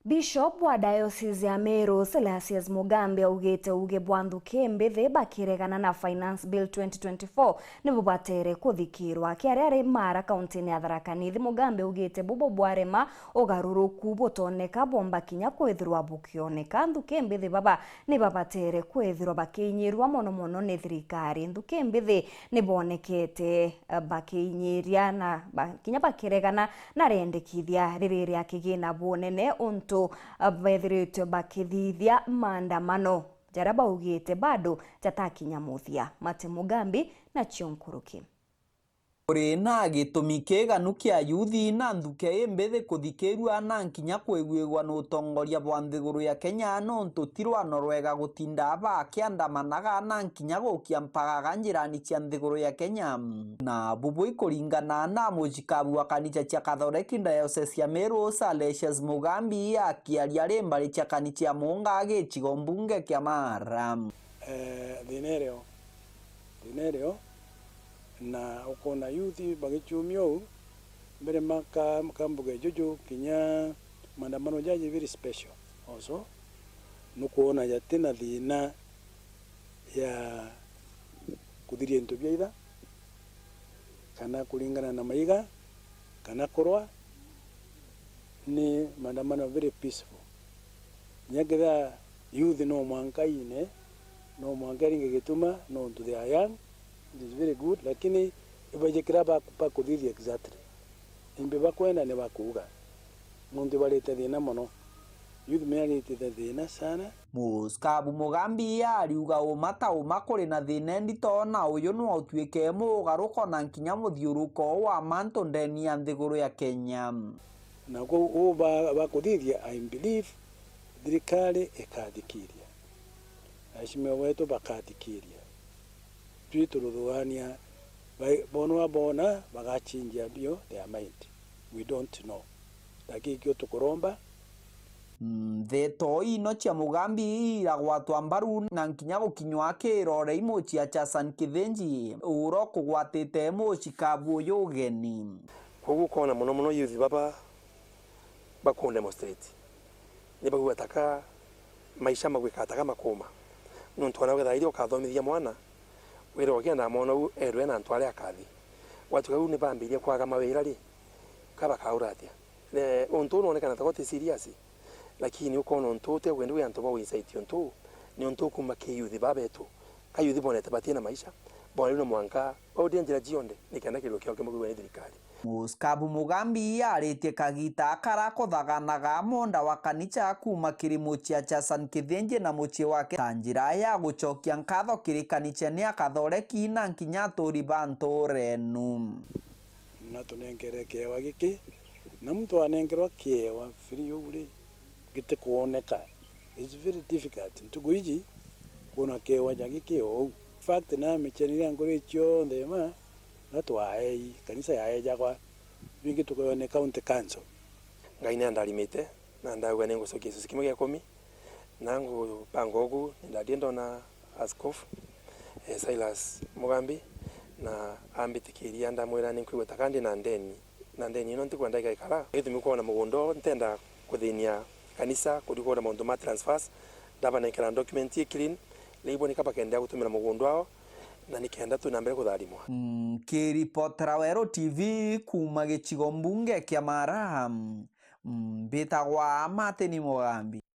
Bishop wa Diocese ya Meru Celestius Mugambi augite uge bwandu kembe bakiregana na Finance Bill 2024 nibo batere kuthikirwa kiarere mara kaunti ya Tharaka Nithi. Mugambi ugite bubo bwarema ugaruruku butoneka bomba kinya kwithirwa bukioneka ndu kembe baba ni babatere kwithirwa bakinyirwa mono ni thirikari. Ndu kembe ni bonekete bakinyiria na kinya bakiregana na rendekithia riri akigina bunene untu bethiritwe bakithithia maandamano jaria baugite bado jatakinya muthia. Mate Mugambi na Chionkuruki. Uri na gitumi kiganu kia yuthi na nthuke imbithi kuthikirua na nkinya kwiguigwa no tongoria bwa nthiguru ya Kenya no ntutirwano rwega gutinda bakiandamanaga na nkinya gukia mpagaga njirani cia nthiguru ya Kenya na bubu ikuringana na mujikabu wa kanitha cia Catholic Diocese ya Meru Celestius Mugambi akiaria rimbari cia kanitha Munga gicigo mbunge kia Mara. Dinerio na ukona yuthi bagichumio mbere makambuge jojo kinya maandamano jaje very special also nukuona yatina thina ya kuthiria into byaitha kana kulingana na maiga kana korwa ni maandamano very peaceful nyagira youth no mwankaine no mwangaringe gituma no to the young. It is very good, lakini ibajekira ba kuthithia exactly imbe bakwenda ne bakuga mundu barete thina mono youth merite thina sana. Muskabu Mugambi ariuga umata umakuri na thina ndito na uyu no utwike mugaruko na nkinya muthiuruko wa manto ndeni ya nthiguru ya Kenya na ko ba kuthithia. I believe thirikari ikathikiria ashime wetu bakathikiria twituruthwania bona bagachinjia bio their mind. We don't know lakini kio tukuromba theto ino cia Mugambi iragwatwa mbaru na nkinya gukinywa kirore imochia cha San Kithenji uro kugwatite mucikabu yugeni kogu kona muno youth baba bakon demonstrate ni bagwataka maisha magwikataka makoma nuntu na wetha irio kathomithia mwana wero genda mono erwe na ntwale akathi watu kau ni bambiria kwaga mawira ri kaba kauratia ne onto no nekana takote serious lakini ukono onto te wendo yanto ba insight onto ni onto kuma ke youth babetu ka youth bonete batina maisha bone no mwanka odi njira jionde nikana kilo kyo kemugwe ni thirikari. Muskabu Mugambi aritie kagita karako thaganaga monda wa kanitha kuma kirimo cha San Kithenji na muchi wake tanjira ya guchokia nkatho kirikanitha ni akatholeki na nkinya turi bantu renu na tunengere kewa giki na mtu anengerwa kewa free uri gite kuoneka. It's very difficult ntuguiji kuna kewa jagiki o fact na mechenira ngore chyo ndema natwaei kanisa yae jakwa bingi tukone county council ngaine ndalimite na ndagwa nengo soki Yesu kimwe gya 10 nangu pangogu ndadiendo na askofu Silas Mugambi na ambitikiria ndamwira ni kwigota kandi na ndeni ino ntikwenda ikala ithimi kuona mugundo ntenda kuthinia kanisa kudikora maundu ma transfers ndaba na ikala document clean leibo nikaba kenda gutumira mugundo wao na nikenda tu nambere kutharimwa. Kiripotera Wero TV kuma gicigo mbunge kia Mara betagwa Mate Mugambi.